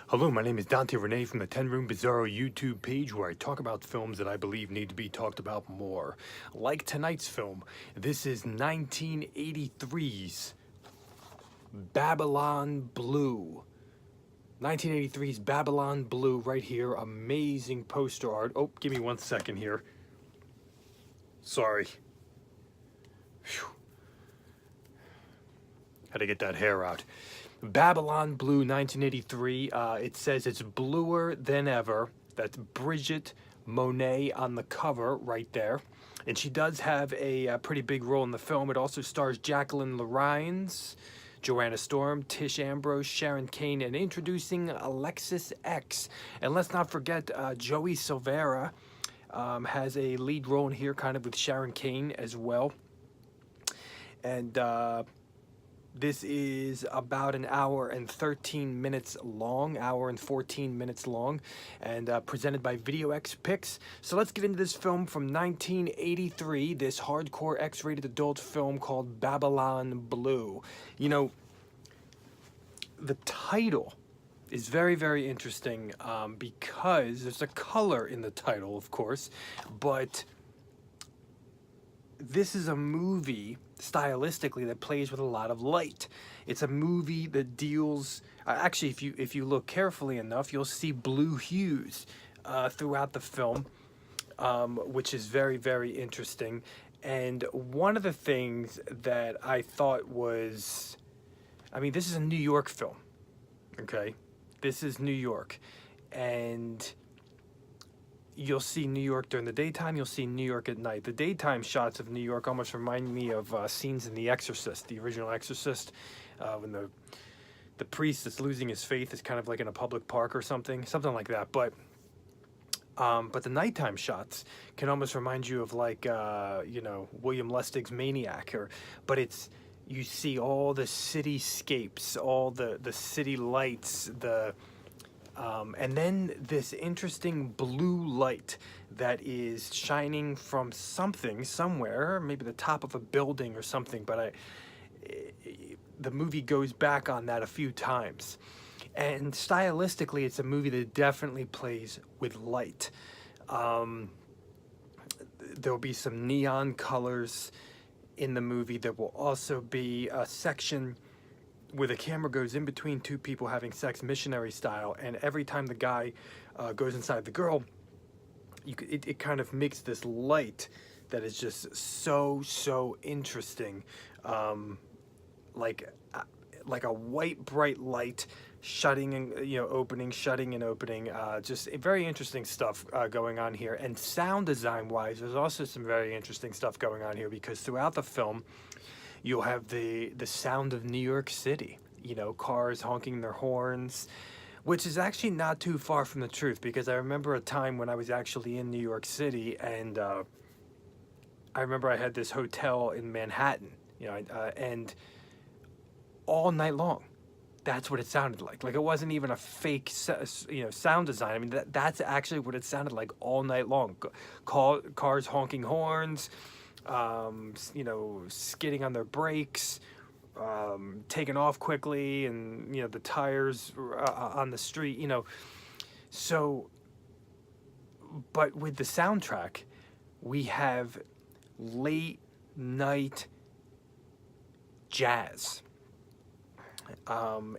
Hello, my name is Dante Renee from the 10 Room Bizarro YouTube page where I talk about films that I believe need to be talked about more. Like tonight's film, this is 1983's Babylon Blue. 1983's Babylon Blue right here, amazing poster art. Oh, give me 1 second here. Sorry. Whew. Had to get that hair out. Babylon Blue 1983. It says it's bluer than ever. That's Bridget Monet on the cover right there. And she does have a pretty big role in the film. It also stars Jacqueline Larines, Joanna Storm, Tish Ambrose, Sharon Kane, and introducing Alexis X. And let's not forget Joey Silvera has a lead role in here, kind of with Sharon Kane as well. And this is about an hour and 13 minutes long, hour and 14 minutes long, and presented by Video X Pix. So let's get into this film from 1983, this hardcore X-rated adult film called Babylon Blue. You know, the title is very, very interesting because there's a color in the title, of course, but this is a movie stylistically that plays with a lot of light. It's a movie that deals actually, if you look carefully enough, you'll see blue hues throughout the film, which is very, very interesting. And one of the things that I thought was, I mean, this is a New York film, okay? This is New York, and you'll see New York during the daytime, you'll see New York at night. The daytime shots of New York almost remind me of scenes in The Exorcist, the original Exorcist, when the priest that's losing his faith is kind of like in a public park or something like that. But the nighttime shots can almost remind you of like, you know, William Lustig's Maniac, but it's, you see all the cityscapes, all the city lights, and then this interesting blue light that is shining from something somewhere, maybe the top of a building or something, but the movie goes back on that a few times. And stylistically, it's a movie that definitely plays with light. There'll be some neon colors in the movie. There will also be a section where the camera goes in between two people having sex, missionary style, and every time the guy goes inside the girl, it kind of makes this light that is just so interesting, like a white bright light shutting and, you know, opening, shutting and opening. Just very interesting stuff going on here. And sound design wise, there's also some very interesting stuff going on here, because throughout the film you'll have the sound of New York City, you know, cars honking their horns, which is actually not too far from the truth, because I remember a time when I was actually in New York City, and I remember I had this hotel in Manhattan, you know, and all night long, that's what it sounded like. Like, it wasn't even a fake, you know, sound design. I mean, that's actually what it sounded like all night long. Cars honking horns, you know, skidding on their brakes, taking off quickly, and, you know, the tires on the street, you know. So, but with the soundtrack, we have late night jazz,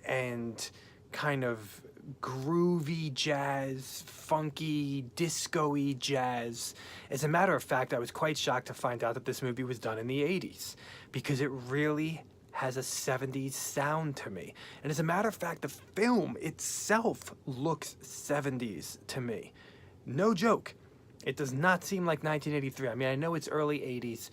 and kind of groovy jazz, funky, disco-y jazz. As a matter of fact, I was quite shocked to find out that this movie was done in the 80s, because it really has a 70s sound to me. And as a matter of fact, the film itself looks 70s to me. No joke. It does not seem like 1983. I mean, I know it's early 80s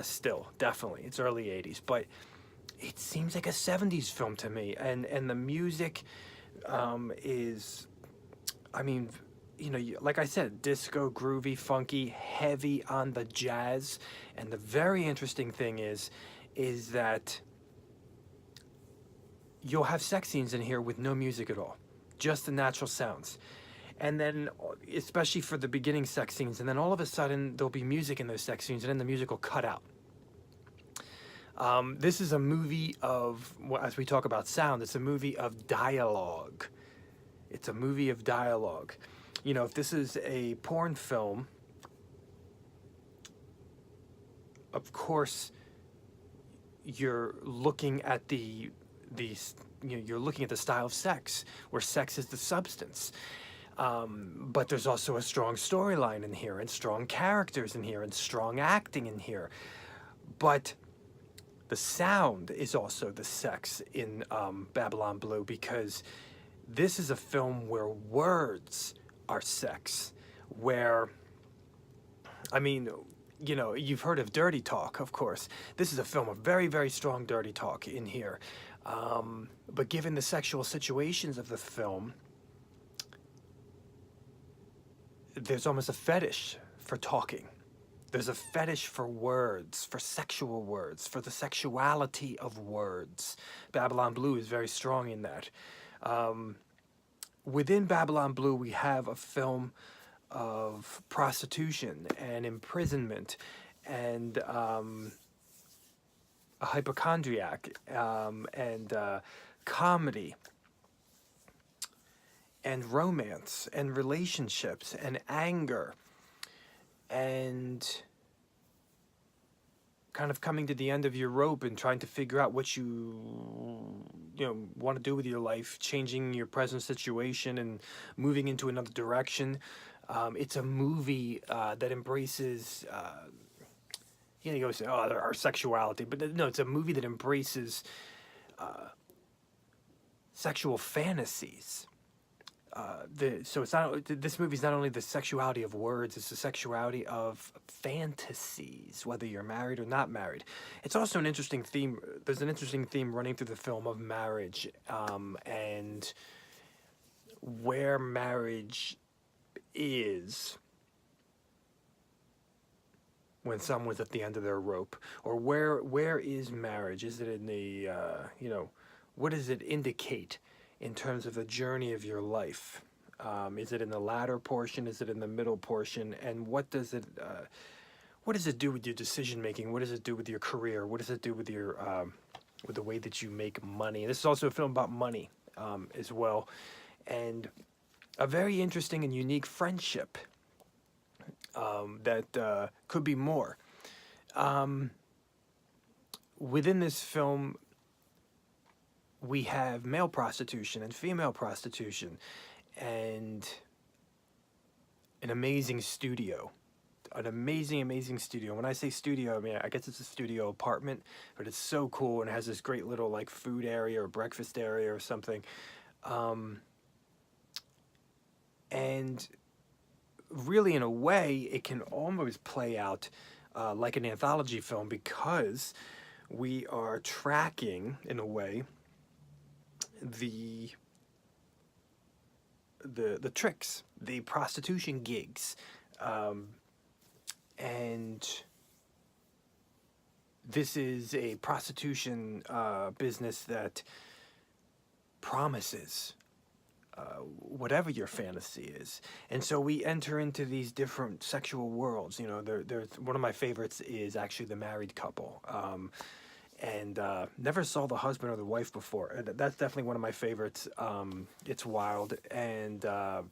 still, definitely. It's early 80s, but it seems like a 70s film to me. And the music is, I mean, you know, like I said, disco, groovy, funky, heavy on the jazz. And the very interesting thing is that you'll have sex scenes in here with no music at all, just the natural sounds. And then, especially for the beginning sex scenes, and then all of a sudden there'll be music in those sex scenes, and then the music will cut out. This is a movie of, as we talk about sound, it's a movie of dialogue. It's a movie of dialogue. You know, if this is a porn film, of course, you're looking at you're looking at the style of sex, where sex is the substance. But there's also a strong storyline in here, and strong characters in here, and strong acting in here. But the sound is also the sex in Babylon Blue, because this is a film where words are sex. Where, I mean, you know, you've heard of dirty talk, of course. This is a film of very, very strong dirty talk in here. But given the sexual situations of the film, there's almost a fetish for talking. There's a fetish for words, for sexual words, for the sexuality of words. Babylon Blue is very strong in that. Within Babylon Blue, we have a film of prostitution and imprisonment and a hypochondriac and comedy and romance and relationships and anger and kind of coming to the end of your rope and trying to figure out what you want to do with your life, changing your present situation and moving into another direction. It's a movie that embraces you go say, oh, our sexuality, but no, it's a movie that embraces sexual fantasies. So it's not, this movie's not only the sexuality of words, it's the sexuality of fantasies, whether you're married or not married. It's also an interesting theme. There's an interesting theme running through the film of marriage, and where marriage is when someone's at the end of their rope, or where is marriage? Is it in the what does it indicate in terms of the journey of your life? Is it in the latter portion? Is it in the middle portion? And what does it do with your decision making? What does it do with your career? What does it do with your with the way that you make money? This is also a film about money as well, and a very interesting and unique friendship that could be more. Within this film, we have male prostitution and female prostitution and an amazing studio. An amazing studio. When I say studio, I mean, I guess it's a studio apartment, but it's so cool, and it has this great little like food area or breakfast area or something. And really, in a way, it can almost play out like an anthology film, because we are tracking, in a way, the tricks, the prostitution gigs, and this is a prostitution business that promises whatever your fantasy is. And so we enter into these different sexual worlds. You know, there's one of my favorites is actually The Married Couple. And never saw the husband or the wife before. And that's definitely one of my favorites. It's wild, and a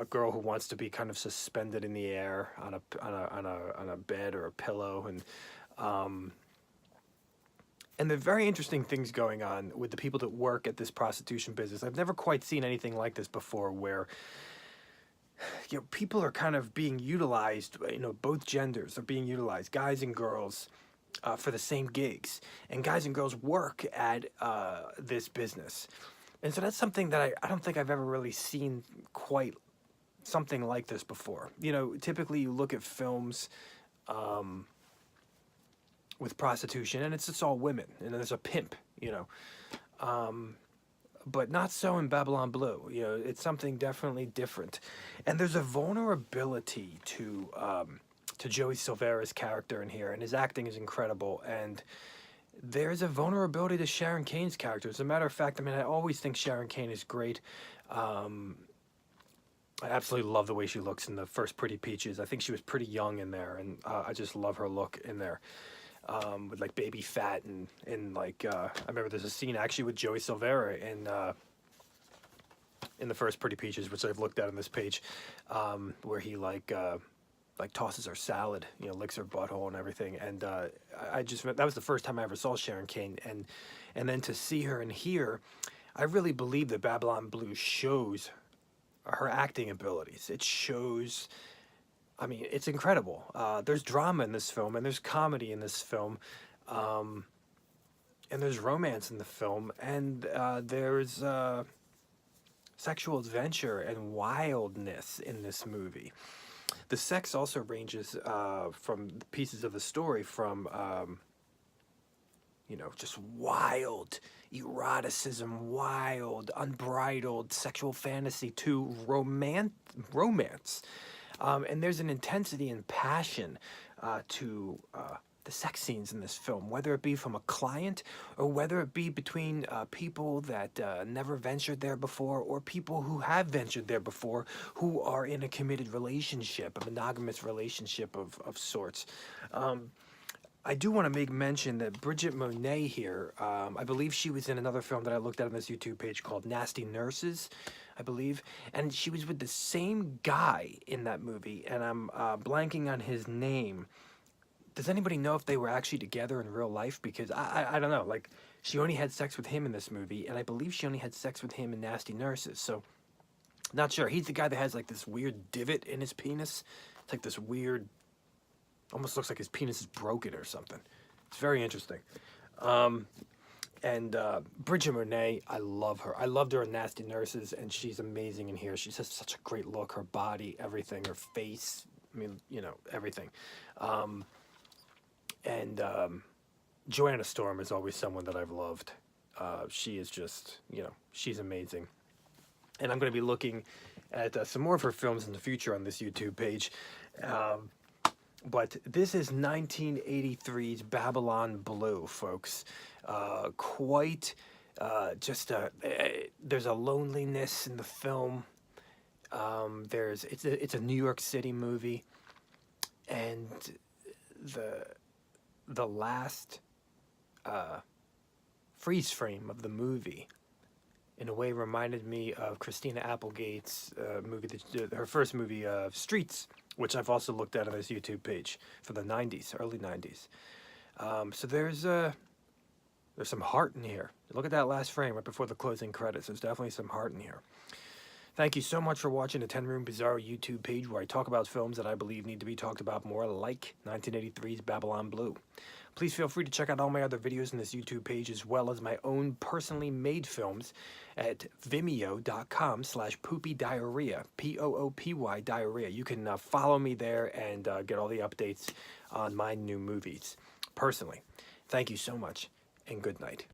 girl who wants to be kind of suspended in the air on a bed or a pillow, and there are very interesting things going on with the people that work at this prostitution business. I've never quite seen anything like this before, where people are kind of being utilized. Both genders are being utilized, guys and girls. For the same gigs, and guys and girls work at this business, and so that's something that I don't think I've ever really seen quite something like this before. Typically you look at films with prostitution, and it's all women, and there's a pimp, but not so in Babylon Blue. It's something definitely different, and there's a vulnerability to Joey Silvera's character in here, and his acting is incredible, and there's a vulnerability to Sharon Kane's character. As a matter of fact, I always think Sharon Kane is great. I absolutely love the way she looks in the first Pretty Peaches. I think she was pretty young in there, and I just love her look in there, with like baby fat, and like I remember there's a scene actually with Joey Silvera in in the first Pretty Peaches, which I've looked at on this page, where he like tosses her salad, you know, licks her butthole and everything. And I just, that was the first time I ever saw Sharon Kane, and then to see her in here, I really believe that Babylon Blue shows her acting abilities. It shows, I mean, it's incredible. There's drama in this film, and there's comedy in this film, and there's romance in the film, and there's sexual adventure and wildness in this movie. The sex also ranges from pieces of the story from, you know, just wild eroticism, wild, unbridled sexual fantasy to romance. And there's an intensity and passion to the sex scenes in this film, whether it be from a client or whether it be between people that never ventured there before, or people who have ventured there before who are in a committed relationship, a monogamous relationship of sorts. I do want to make mention that Bridget Monet here, I believe she was in another film that I looked at on this YouTube page called Nasty Nurses, I believe, and she was with the same guy in that movie, and I'm blanking on his name. Does anybody know if they were actually together in real life? Because I don't know. Like, she only had sex with him in this movie, and I believe she only had sex with him in Nasty Nurses. So, not sure. He's the guy that has, like, this weird divot in his penis. It's like this weird, almost looks like his penis is broken or something. It's very interesting. And Bridget Monet, I love her. I loved her in Nasty Nurses, and she's amazing in here. She has such a great look. Her body, everything, her face. I mean, you know, everything. And Joanna Storm is always someone that I've loved. She is just, you know, she's amazing. And I'm going to be looking at some more of her films in the future on this YouTube page. But this is 1983's Babylon Blue, folks. Quite, there's a loneliness in the film. It's a New York City movie. And the last freeze frame of the movie in a way reminded me of Christina Applegate's movie, her first movie, Streets, which I've also looked at on this YouTube page for the 90s, early 90s. So there's some heart in here. Look at that last frame right before the closing credits. There's definitely some heart in here. Thank you so much for watching the 10 Room Bizarro YouTube page, where I talk about films that I believe need to be talked about more, like 1983's Babylon Blue. Please feel free to check out all my other videos in this YouTube page, as well as my own personally made films at vimeo.com/poopydiarrhea, Poopy diarrhea. You can follow me there and get all the updates on my new movies personally. Thank you so much, and good night.